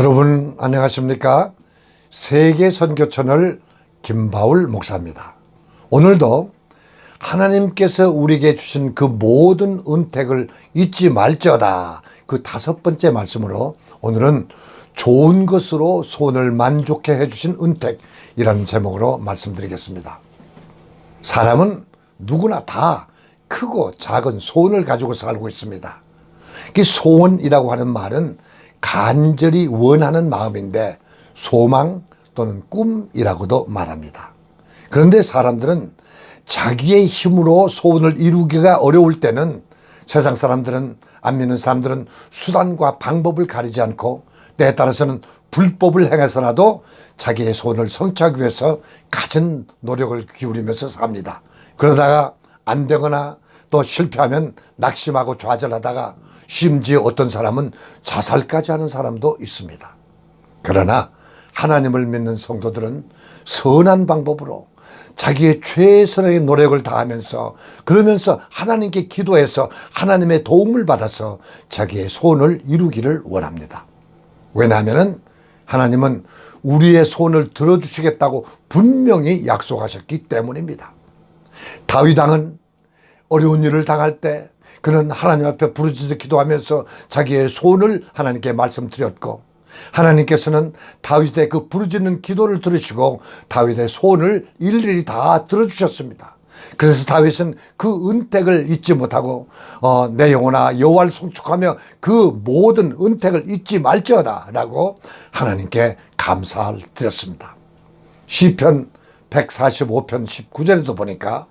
여러분 안녕하십니까? 세계선교채널 김바울 목사입니다. 오늘도 하나님께서 우리에게 주신 그 모든 은택을 잊지 말지어다, 그 5번째 말씀으로 오늘은 좋은 것으로 소원을 만족해 해주신 은택이라는 제목으로 말씀드리겠습니다. 사람은 누구나 다 크고 작은 소원을 가지고 살고 있습니다. 그 소원이라고 하는 말은 간절히 원하는 마음인데 소망 또는 꿈이라고도 말합니다. 그런데 사람들은 자기의 힘으로 소원을 이루기가 어려울 때는 세상 사람들은, 안 믿는 사람들은 수단과 방법을 가리지 않고 때에 따라서는 불법을 행해서라도 자기의 소원을 성취하기 위해서 갖은 노력을 기울이면서 삽니다. 그러다가 안 되거나 또 실패하면 낙심하고 좌절하다가 심지어 어떤 사람은 자살까지 하는 사람도 있습니다. 그러나 하나님을 믿는 성도들은 선한 방법으로 자기의 최선의 노력을 다하면서, 그러면서 하나님께 기도해서 하나님의 도움을 받아서 자기의 소원을 이루기를 원합니다. 왜냐하면 하나님은 우리의 소원을 들어주시겠다고 분명히 약속하셨기 때문입니다. 다윗 왕은 어려운 일을 당할 때 그는 하나님 앞에 부르짖어 기도하면서 자기의 소원을 하나님께 말씀드렸고, 하나님께서는 다윗의 그 부르짖는 기도를 들으시고 다윗의 소원을 일일이 다 들어주셨습니다. 그래서 다윗은 그 은택을 잊지 못하고 내 영혼아 여호와를 송축하며 그 모든 은택을 잊지 말지어다 라고 하나님께 감사를 드렸습니다. 시편 145편 19절에도 보니까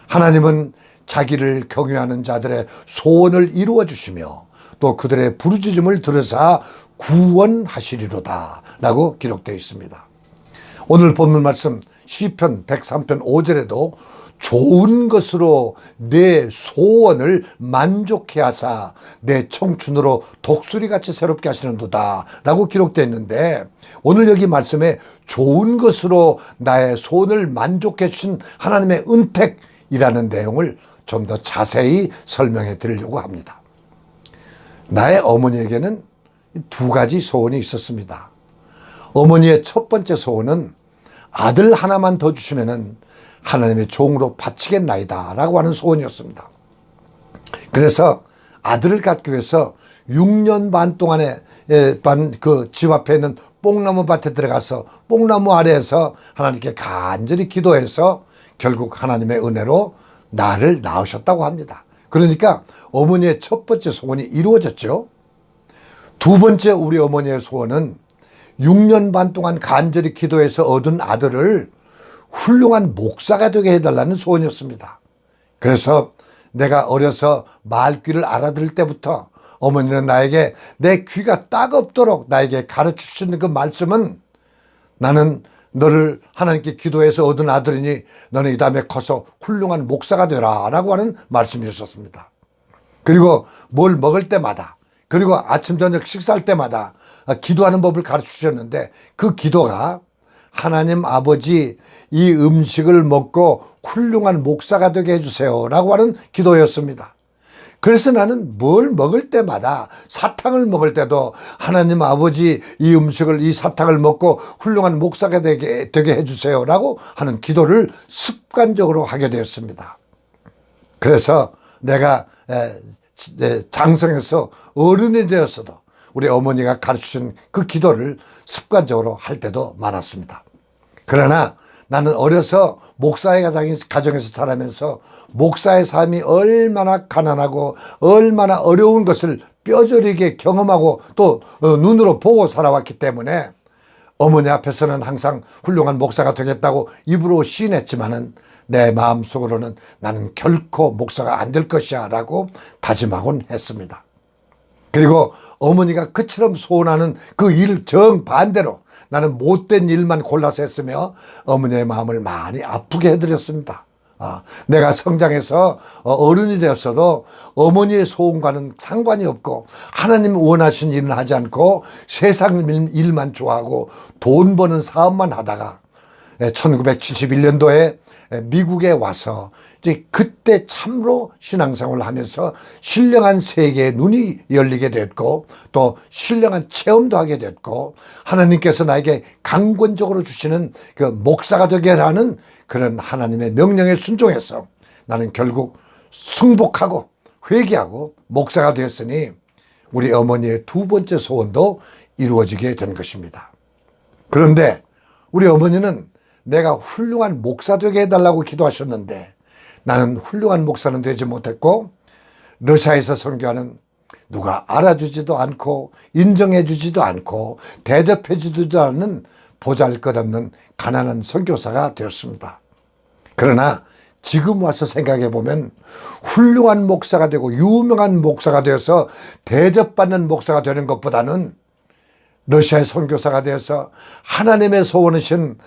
하나님은 자기를 경외하는 자들의 소원을 이루어 주시며 또 그들의 부르짖음을 들으사 구원하시리로다 라고 기록되어 있습니다. 오늘 본문 말씀 시편 103편 5절에도 좋은 것으로 내 소원을 만족해 하사 내 청춘으로 독수리같이 새롭게 하시는도다 라고 기록되어 있는데, 오늘 여기 말씀에 좋은 것으로 나의 소원을 만족해 주신 하나님의 은택이라는 내용을 좀 더 자세히 설명해 드리려고 합니다. 나의 어머니에게는 2가지 소원이 있었습니다. 어머니의 첫 번째 소원은 아들 하나만 더 주시면은 하나님의 종으로 바치겠나이다 라고 하는 소원이었습니다. 그래서 아들을 갖기 위해서 6년 반 동안에 그 집 앞에 있는 뽕나무 밭에 들어가서 뽕나무 아래에서 하나님께 간절히 기도해서 결국 하나님의 은혜로 나를 낳으셨다고 합니다. 그러니까 어머니의 첫 번째 소원이 이루어졌죠. 2번째 우리 어머니의 소원은 6년 반 동안 간절히 기도해서 얻은 아들을 훌륭한 목사가 되게 해달라는 소원이었습니다. 그래서 내가 어려서 말귀를 알아들을 때부터 어머니는 나에게 내 귀가 따갑도록 나에게 가르쳐 주시는 그 말씀은, 나는 너를 하나님께 기도해서 얻은 아들이니 너는 이 다음에 커서 훌륭한 목사가 되라 라고 하는 말씀이셨습니다. 그리고 뭘 먹을 때마다, 그리고 아침 저녁 식사할 때마다 기도하는 법을 가르쳐 주셨는데, 그 기도가 하나님 아버지 이 음식을 먹고 훌륭한 목사가 되게 해주세요 라고 하는 기도였습니다. 그래서 나는 뭘 먹을 때마다, 사탕을 먹을 때도 하나님 아버지 이 음식을, 이 사탕을 먹고 훌륭한 목사가 되게 해주세요 라고 하는 기도를 습관적으로 하게 되었습니다. 그래서 내가 장성해서 어른이 되었어도 우리 어머니가 가르치신 그 기도를 습관적으로 할 때도 많았습니다. 그러나 나는 어려서 목사의 가정에서 자라면서 목사의 삶이 얼마나 가난하고 얼마나 어려운 것을 뼈저리게 경험하고 또 눈으로 보고 살아왔기 때문에 어머니 앞에서는 항상 훌륭한 목사가 되겠다고 입으로 시인했지만은 내 마음속으로는 나는 결코 목사가 안 될 것이야 라고 다짐하곤 했습니다. 그리고 어머니가 그처럼 소원하는 그 일 정반대로 나는 못된 일만 골라서 했으며 어머니의 마음을 많이 아프게 해드렸습니다. 내가 성장해서 어른이 되었어도 어머니의 소원과는 상관이 없고 하나님 원하신 일은 하지 않고 세상 일만 좋아하고 돈 버는 사업만 하다가 1971년도에 미국에 와서 이제 그때 참으로 신앙생활을 하면서 신령한 세계의 눈이 열리게 됐고 또 신령한 체험도 하게 됐고 하나님께서 나에게 강권적으로 주시는 그 목사가 되게 하는 그런 하나님의 명령에 순종해서 나는 결국 승복하고 회개하고 목사가 되었으니 우리 어머니의 두 번째 소원도 이루어지게 된 것입니다. 그런데 우리 어머니는 내가 훌륭한 목사 되게 해달라고 기도하셨는데 나는 훌륭한 목사는 되지 못했고 러시아에서 선교하는 누가 알아주지도 않고 인정해주지도 않고 대접해주지도 않는 보잘것없는 가난한 선교사가 되었습니다. 그러나 지금 와서 생각해 보면 훌륭한 목사가 되고 유명한 목사가 되어서 대접받는 목사가 되는 것보다는 러시아의 선교사가 되어서 하나님의 소원이신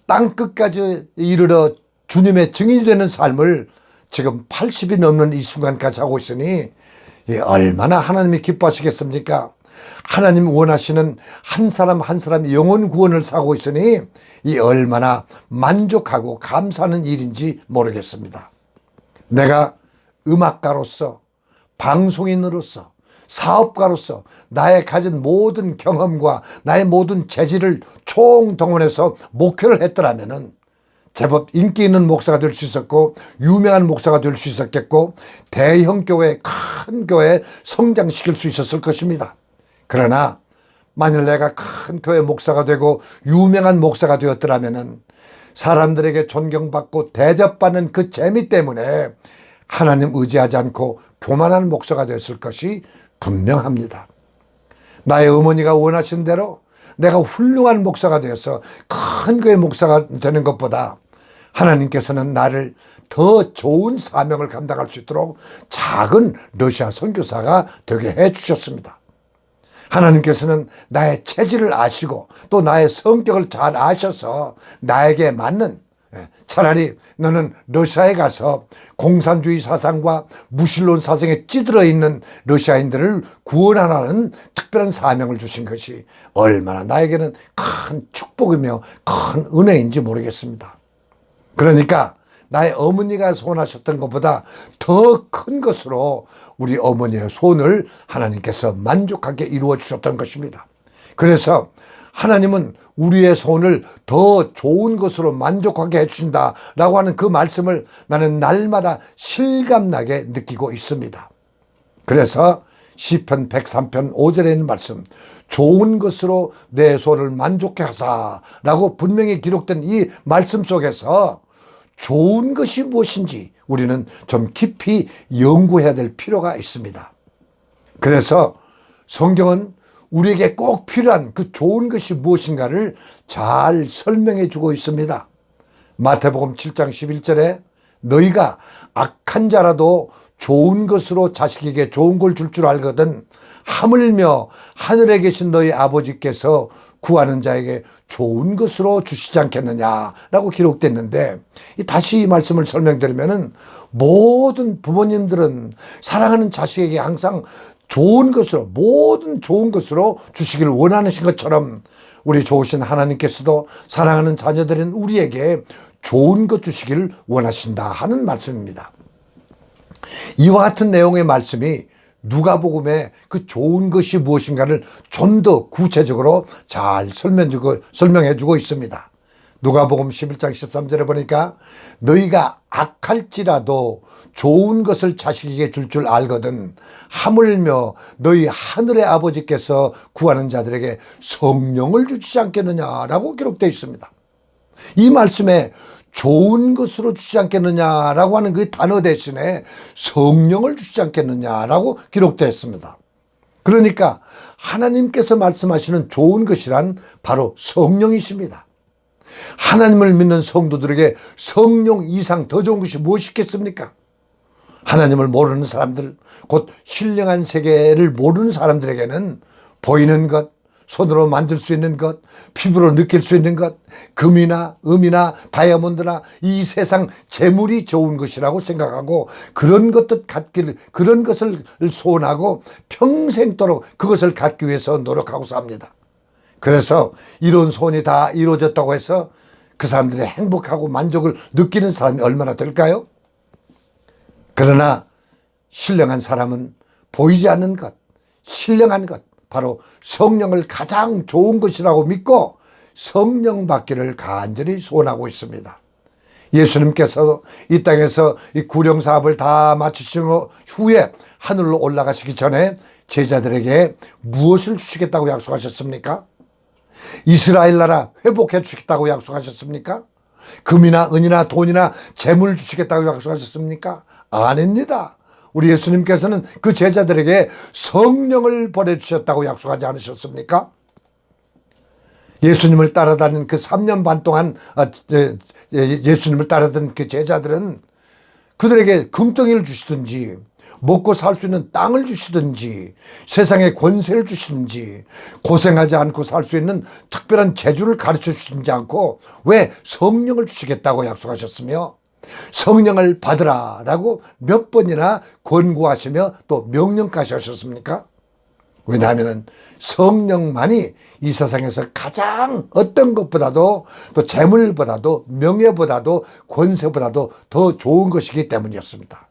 땅끝까지 이르러 주님의 증인이 되는 삶을 지금 80이 넘는 이 순간까지 하고 있으니 얼마나 하나님이 기뻐하시겠습니까? 하나님 원하시는 한 사람 한 사람 영혼 구원을 사고 있으니 이 얼마나 만족하고 감사하는 일인지 모르겠습니다. 내가 음악가로서 방송인으로서 사업가로서 나의 가진 모든 경험과 나의 모든 재질을 총동원해서 목회를 했더라면은 제법 인기 있는 목사가 될 수 있었고 유명한 목사가 될 수 있었겠고 대형 교회 큰 교회 성장시킬 수 있었을 것입니다. 그러나 만일 내가 큰 교회 목사가 되고 유명한 목사가 되었더라면은 사람들에게 존경받고 대접받는 그 재미 때문에 하나님 의지하지 않고 교만한 목사가 됐을 것이 분명합니다. 나의 어머니가 원하신 대로 내가 훌륭한 목사가 되어서 큰 교회 목사가 되는 것보다 하나님께서는 나를 더 좋은 사명을 감당할 수 있도록 작은 러시아 선교사가 되게 해 주셨습니다. 하나님께서는 나의 체질을 아시고 또 나의 성격을 잘 아셔서 나에게 맞는 차라리 너는 러시아에 가서 공산주의 사상과 무신론 사상에 찌들어 있는 러시아인들을 구원하라는 특별한 사명을 주신 것이 얼마나 나에게는 큰 축복이며 큰 은혜인지 모르겠습니다. 그러니까 나의 어머니가 소원하셨던 것보다 더 큰 것으로 우리 어머니의 소원을 하나님께서 만족하게 이루어 주셨던 것입니다. 그래서 하나님은 우리의 소원을 더 좋은 것으로 만족하게 해주신다라고 하는 그 말씀을 나는 날마다 실감나게 느끼고 있습니다. 그래서 시편 103편 5절에 있는 말씀 좋은 것으로 내 소원을 만족해 하사라고 분명히 기록된 이 말씀 속에서 좋은 것이 무엇인지 우리는 좀 깊이 연구해야 될 필요가 있습니다. 그래서 성경은 우리에게 꼭 필요한 그 좋은 것이 무엇인가를 잘 설명해 주고 있습니다. 마태복음 7장 11절에 너희가 악한 자라도 좋은 것으로 자식에게 좋은 걸 줄 줄 알거든 하물며 하늘에 계신 너희 아버지께서 구하는 자에게 좋은 것으로 주시지 않겠느냐라고 기록됐는데 다시 이 말씀을 설명드리면은 모든 부모님들은 사랑하는 자식에게 항상 좋은 것으로 모든 좋은 것으로 주시기를 원하는 것처럼 우리 좋으신 하나님께서도 사랑하는 자녀들인 우리에게 좋은 것 주시기를 원하신다 하는 말씀입니다. 이와 같은 내용의 말씀이 누가복음의 그 좋은 것이 무엇인가를 좀 더 구체적으로 잘 설명해 주고 있습니다. 누가복음 11장 13절에 보니까 너희가 악할지라도 좋은 것을 자식에게 줄 줄 알거든 하물며 너희 하늘의 아버지께서 구하는 자들에게 성령을 주시지 않겠느냐라고 기록되어 있습니다. 이 말씀에 좋은 것으로 주지 않겠느냐라고 하는 그 단어 대신에 성령을 주지 않겠느냐라고 기록되어 있습니다. 그러니까 하나님께서 말씀하시는 좋은 것이란 바로 성령이십니다. 하나님을 믿는 성도들에게 성령 이상 더 좋은 것이 무엇이겠습니까? 하나님을 모르는 사람들, 곧 신령한 세계를 모르는 사람들에게는 보이는 것, 손으로 만질 수 있는 것, 피부로 느낄 수 있는 것, 금이나 음이나 다이아몬드나 이 세상 재물이 좋은 것이라고 생각하고 그런 것을 소원하고 평생도록 그것을 갖기 위해서 노력하고 삽니다. 그래서 이런 소원이 다 이루어졌다고 해서 그 사람들이 행복하고 만족을 느끼는 사람이 얼마나 될까요? 그러나 신령한 사람은 보이지 않는 것, 신령한 것, 바로 성령을 가장 좋은 것이라고 믿고 성령 받기를 간절히 소원하고 있습니다. 예수님께서 이 땅에서 이 구령사업을 다 마치신 후에 하늘로 올라가시기 전에 제자들에게 무엇을 주시겠다고 약속하셨습니까? 이스라엘 나라 회복해 주시겠다고 약속하셨습니까? 금이나 은이나 돈이나 재물 주시겠다고 약속하셨습니까? 아닙니다. 우리 예수님께서는 그 제자들에게 성령을 보내주셨다고 약속하지 않으셨습니까? 예수님을 따라다닌 그 3년 반 동안 예수님을 따라다닌 그 제자들은 그들에게 금덩이를 주시든지 먹고 살 수 있는 땅을 주시든지 세상에 권세를 주시든지 고생하지 않고 살 수 있는 특별한 재주를 가르쳐 주시지 않고 왜 성령을 주시겠다고 약속하셨으며 성령을 받으라 라고 몇 번이나 권고하시며 또 명령까지 하셨습니까? 왜냐하면 성령만이 이 세상에서 가장 어떤 것보다도 또 재물보다도 명예보다도 권세보다도 더 좋은 것이기 때문이었습니다.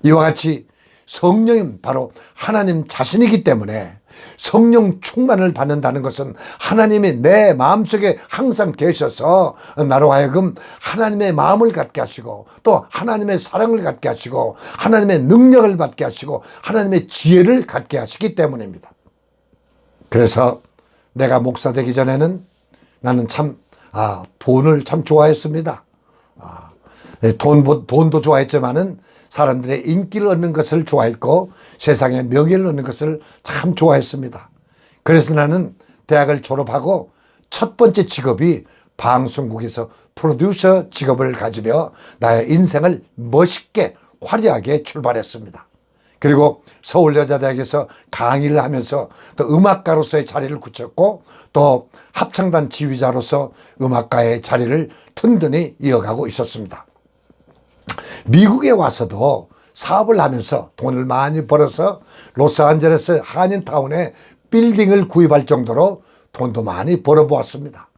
이와 같이 성령은 바로 하나님 자신이기 때문에 성령 충만을 받는다는 것은 하나님이 내 마음속에 항상 계셔서 나로 하여금 하나님의 마음을 갖게 하시고 또 하나님의 사랑을 갖게 하시고 하나님의 능력을 받게 하시고 하나님의 지혜를 갖게 하시기 때문입니다. 그래서 내가 목사 되기 전에는 나는 참 돈을 참 좋아했습니다. 돈도 좋아했지만은 사람들의 인기를 얻는 것을 좋아했고 세상의 명예를 얻는 것을 참 좋아했습니다. 그래서 나는 대학을 졸업하고 첫 번째 직업이 방송국에서 프로듀서 직업을 가지며 나의 인생을 멋있게 화려하게 출발했습니다. 그리고 서울여자대학에서 강의를 하면서 또 음악가로서의 자리를 굳혔고 또 합창단 지휘자로서 음악가의 자리를 튼튼히 이어가고 있었습니다. 미국에 와서도 사업을 하면서 돈을 많이 벌어서 로스앤젤레스 한인타운에 빌딩을 구입할 정도로 돈도 많이 벌어보았습니다.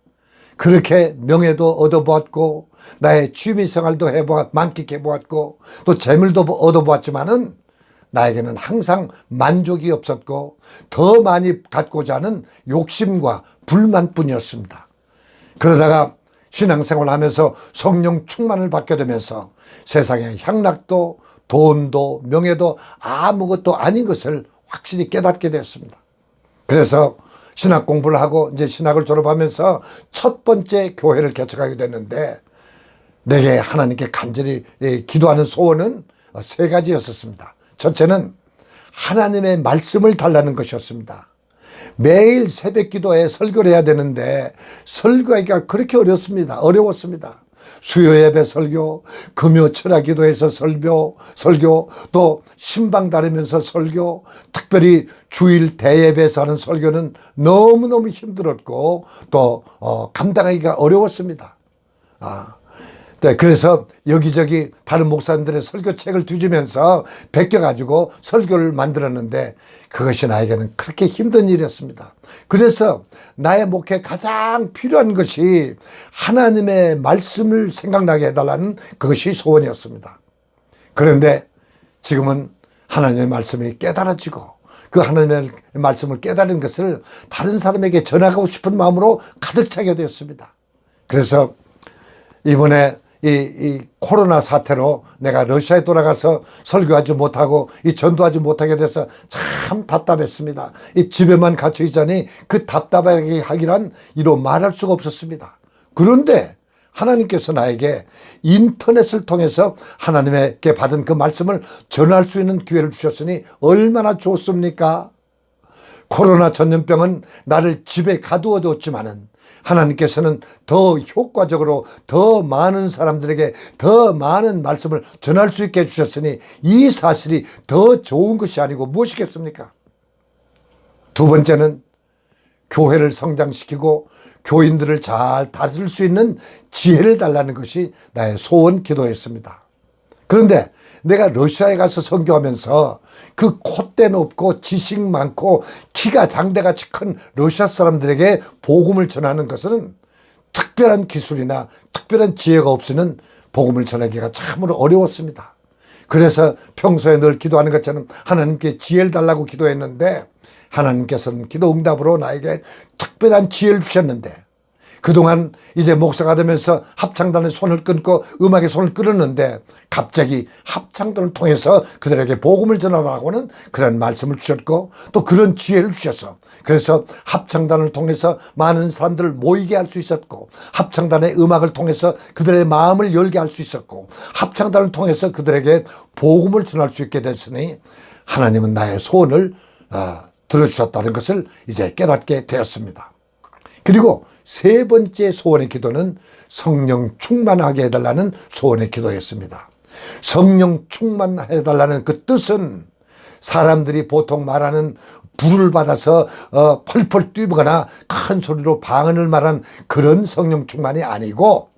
그렇게 명예도 얻어보았고 나의 취미생활도 만끽해보았고 또 재물도 얻어보았지만은 나에게는 항상 만족이 없었고 더 많이 갖고자 하는 욕심과 불만뿐이었습니다. 그러다가 신앙생활을 하면서 성령 충만을 받게 되면서 세상의 향락도 돈도 명예도 아무것도 아닌 것을 확실히 깨닫게 되었습니다. 그래서 신학 공부를 하고 이제 신학을 졸업하면서 첫 번째 교회를 개척하게 됐는데 내게 하나님께 간절히 기도하는 소원은 세 가지였었습니다. 첫째는 하나님의 말씀을 달라는 것이었습니다. 매일 새벽 기도에 설교를 해야 되는데 설교하기가 그렇게 어려웠습니다. 수요 예배 설교, 금요 철야 기도에서 설교, 또 신방 다니면서 설교, 특별히 주일 대예배에서 하는 설교는 너무너무 힘들었고 또 감당하기가 어려웠습니다. 네, 그래서 여기저기 다른 목사님들의 설교책을 뒤지면서 베껴가지고 설교를 만들었는데 그것이 나에게는 그렇게 힘든 일이었습니다. 그래서 나의 목회에 가장 필요한 것이 하나님의 말씀을 생각나게 해달라는 그것이 소원이었습니다. 그런데 지금은 하나님의 말씀이 깨달아지고 그 하나님의 말씀을 깨달은 것을 다른 사람에게 전하고 싶은 마음으로 가득 차게 되었습니다. 그래서 이번에 이 코로나 사태로 내가 러시아에 돌아가서 설교하지 못하고 이 전도하지 못하게 돼서 참 답답했습니다. 이 집에만 갇혀 있자니 그 답답하게 하기란 이로 말할 수가 없었습니다. 그런데 하나님께서 나에게 인터넷을 통해서 하나님께 받은 그 말씀을 전할 수 있는 기회를 주셨으니 얼마나 좋습니까? 코로나 전염병은 나를 집에 가두어 뒀지만은 하나님께서는 더 효과적으로 더 많은 사람들에게 더 많은 말씀을 전할 수 있게 해주셨으니 이 사실이 더 좋은 것이 아니고 무엇이겠습니까? 두 번째는 교회를 성장시키고 교인들을 잘 다스릴 수 있는 지혜를 달라는 것이 나의 소원 기도였습니다. 그런데 내가 러시아에 가서 선교하면서 그 콧대 높고 지식 많고 키가 장대같이 큰 러시아 사람들에게 복음을 전하는 것은 특별한 기술이나 특별한 지혜가 없이는 복음을 전하기가 참으로 어려웠습니다. 그래서 평소에 늘 기도하는 것처럼 하나님께 지혜를 달라고 기도했는데 하나님께서는 기도 응답으로 나에게 특별한 지혜를 주셨는데 그동안 이제 목사가 되면서 합창단의 손을 끊고 음악의 손을 끊었는데 갑자기 합창단을 통해서 그들에게 복음을 전하라고는 그런 말씀을 주셨고 또 그런 지혜를 주셔서 그래서 합창단을 통해서 많은 사람들을 모이게 할 수 있었고 합창단의 음악을 통해서 그들의 마음을 열게 할 수 있었고 합창단을 통해서 그들에게 복음을 전할 수 있게 됐으니 하나님은 나의 소원을 들어주셨다는 것을 이제 깨닫게 되었습니다. 그리고 세 번째 소원의 기도는 성령 충만하게 해달라는 소원의 기도였습니다. 성령 충만해달라는 그 뜻은 사람들이 보통 말하는 불을 받아서 펄펄 뛰거나 큰 소리로 방언을 말한 그런 성령 충만이 아니고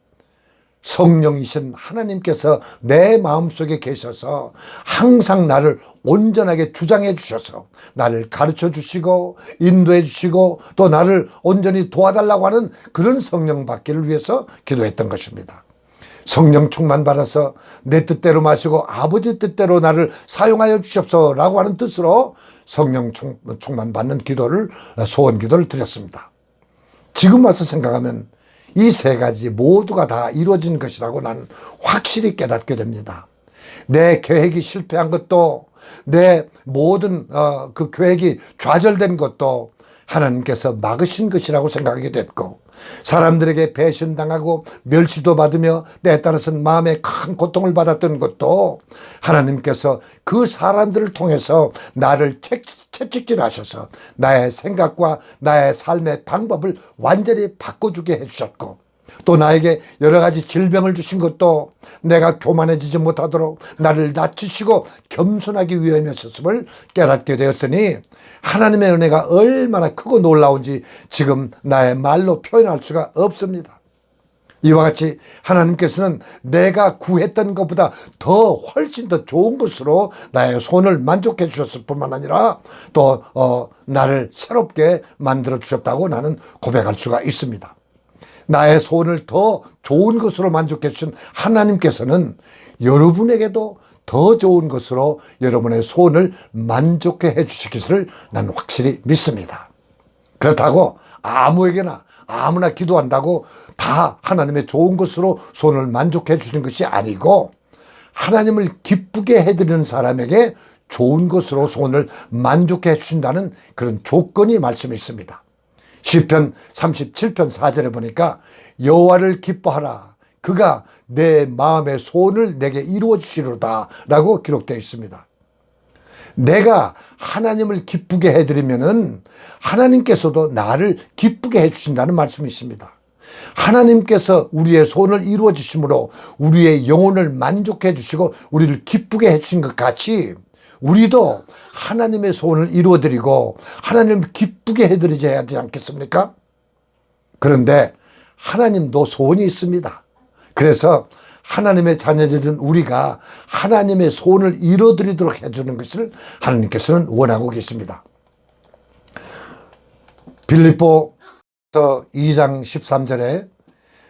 성령이신 하나님께서 내 마음속에 계셔서 항상 나를 온전하게 주장해 주셔서 나를 가르쳐 주시고 인도해 주시고 또 나를 온전히 도와달라고 하는 그런 성령 받기를 위해서 기도했던 것입니다. 성령 충만 받아서 내 뜻대로 마시고 아버지 뜻대로 나를 사용하여 주십소라고 하는 뜻으로 성령 충만 받는 기도를 소원 기도를 드렸습니다. 지금 와서 생각하면 이 세 가지 모두가 다 이루어진 것이라고 나는 확실히 깨닫게 됩니다. 내 계획이 실패한 것도 내 모든 그 계획이 좌절된 것도 하나님께서 막으신 것이라고 생각하게 됐고 사람들에게 배신당하고 멸시도 받으며 때에 따라서는 마음에 큰 고통을 받았던 것도 하나님께서 그 사람들을 통해서 나를 채찍질하셔서 나의 생각과 나의 삶의 방법을 완전히 바꿔주게 해주셨고 또 나에게 여러 가지 질병을 주신 것도 내가 교만해지지 못하도록 나를 낮추시고 겸손하기 위함이었음을 깨닫게 되었으니 하나님의 은혜가 얼마나 크고 놀라운지 지금 나의 말로 표현할 수가 없습니다. 이와 같이 하나님께서는 내가 구했던 것보다 더 훨씬 더 좋은 것으로 나의 소원을 만족해 주셨을 뿐만 아니라 또 나를 새롭게 만들어 주셨다고 나는 고백할 수가 있습니다. 나의 소원을 더 좋은 것으로 만족해 주신 하나님께서는 여러분에게도 더 좋은 것으로 여러분의 소원을 만족해 해 주시기를 나는 확실히 믿습니다. 그렇다고 아무에게나 아무나 기도한다고 다 하나님의 좋은 것으로 소원을 만족해 주시는 것이 아니고 하나님을 기쁘게 해드리는 사람에게 좋은 것으로 소원을 만족해 주신다는 그런 조건이 말씀에 있습니다. 시편 37편 4절에 보니까 여호와를 기뻐하라 그가 내 마음의 소원을 내게 이루어 주시리로다 라고 기록되어 있습니다. 내가 하나님을 기쁘게 해드리면은 하나님께서도 나를 기쁘게 해주신다는 말씀이십니다. 하나님께서 우리의 소원을 이루어 주심으로 우리의 영혼을 만족해 주시고 우리를 기쁘게 해주신 것 같이 우리도 하나님의 소원을 이루어드리고 하나님을 기쁘게 해드리셔야 하지 않겠습니까? 그런데 하나님도 소원이 있습니다. 그래서 하나님의 자녀들은 우리가 하나님의 소원을 이루어드리도록 해주는 것을 하나님께서는 원하고 계십니다. 빌립보서 2장 13절에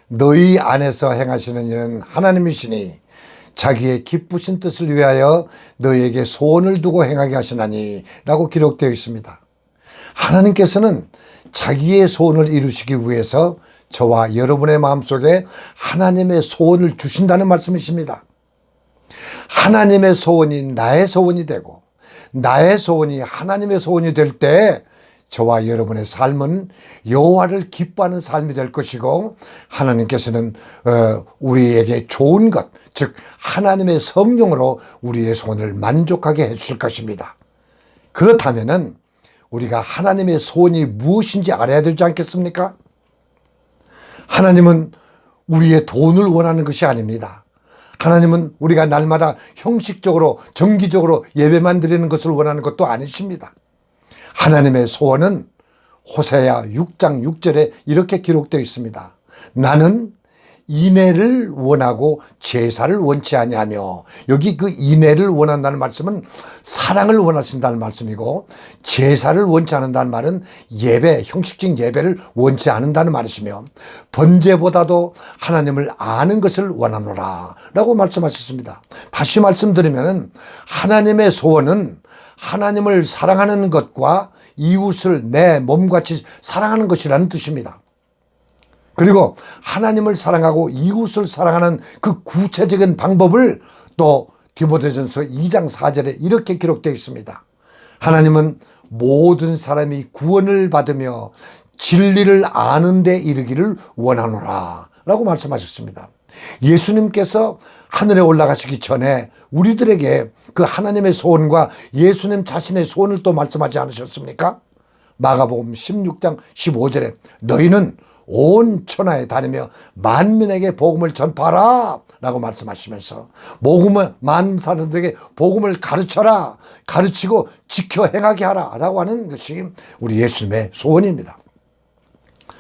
너희 안에서 행하시는 일은 하나님이시니 자기의 기쁘신 뜻을 위하여 너희에게 소원을 두고 행하게 하시나니 라고 기록되어 있습니다. 하나님께서는 자기의 소원을 이루시기 위해서 저와 여러분의 마음속에 하나님의 소원을 주신다는 말씀이십니다. 하나님의 소원이 나의 소원이 되고 나의 소원이 하나님의 소원이 될 때 저와 여러분의 삶은 여호와를 기뻐하는 삶이 될 것이고 하나님께서는 우리에게 좋은 것, 즉 하나님의 성령으로 우리의 소원을 만족하게 해주실 것입니다. 그렇다면은 우리가 하나님의 소원이 무엇인지 알아야 되지 않겠습니까? 하나님은 우리의 돈을 원하는 것이 아닙니다. 하나님은 우리가 날마다 형식적으로 정기적으로 예배만 드리는 것을 원하는 것도 아니십니다. 하나님의 소원은 호세아 6장 6절에 이렇게 기록되어 있습니다. 나는 인애를 원하고 제사를 원치 아니하며, 여기 그 인애를 원한다는 말씀은 사랑을 원하신다는 말씀이고, 제사를 원치 않는다는 말은 예배, 형식적 예배를 원치 않는다는 말이시며, 번제보다도 하나님을 아는 것을 원하노라 라고 말씀하셨습니다. 다시 말씀드리면 하나님의 소원은 하나님을 사랑하는 것과 이웃을 내 몸같이 사랑하는 것이라는 뜻입니다. 그리고 하나님을 사랑하고 이웃을 사랑하는 그 구체적인 방법을 또 디모데전서 2장 4절에 이렇게 기록되어 있습니다. 하나님은 모든 사람이 구원을 받으며 진리를 아는 데 이르기를 원하노라 라고 말씀하셨습니다. 예수님께서 하늘에 올라가시기 전에 우리들에게 그 하나님의 소원과 예수님 자신의 소원을 또 말씀하지 않으셨습니까? 마가복음 16장 15절에 너희는 온 천하에 다니며 만민에게 복음을 전파하라 라고 말씀하시면서 만 사람들에게 복음을 가르쳐라, 가르치고 지켜 행하게 하라 라고 하는 것이 우리 예수님의 소원입니다.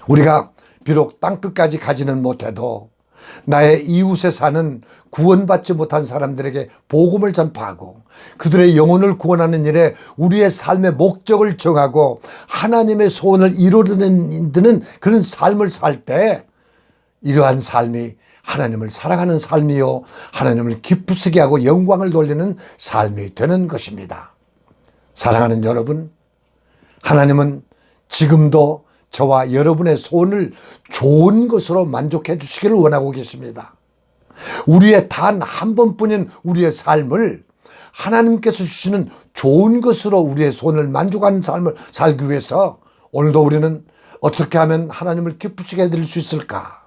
우리가 비록 땅끝까지 가지는 못해도 나의 이웃에 사는 구원받지 못한 사람들에게 복음을 전파하고 그들의 영혼을 구원하는 일에 우리의 삶의 목적을 정하고 하나님의 소원을 이루는 그런 삶을 살 때 이러한 삶이 하나님을 사랑하는 삶이요 하나님을 기쁘시게 하고 영광을 돌리는 삶이 되는 것입니다. 사랑하는 여러분, 하나님은 지금도 저와 여러분의 소원을 좋은 것으로 만족해 주시기를 원하고 계십니다. 우리의 단 한 번뿐인 우리의 삶을 하나님께서 주시는 좋은 것으로 우리의 소원을 만족하는 삶을 살기 위해서 오늘도 우리는 어떻게 하면 하나님을 기쁘시게 해드릴 수 있을까?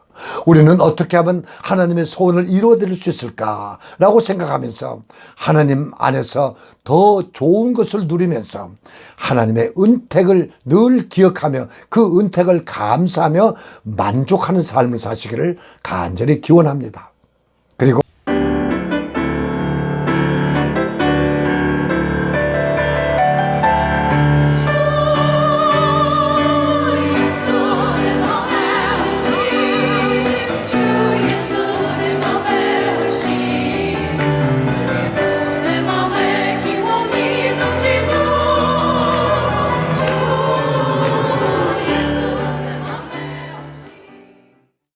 우리는 어떻게 하면 하나님의 소원을 이루어드릴 수 있을까? 라고 생각하면서 하나님 안에서 더 좋은 것을 누리면서 하나님의 은택을 늘 기억하며 그 은택을 감사하며 만족하는 삶을 사시기를 간절히 기원합니다.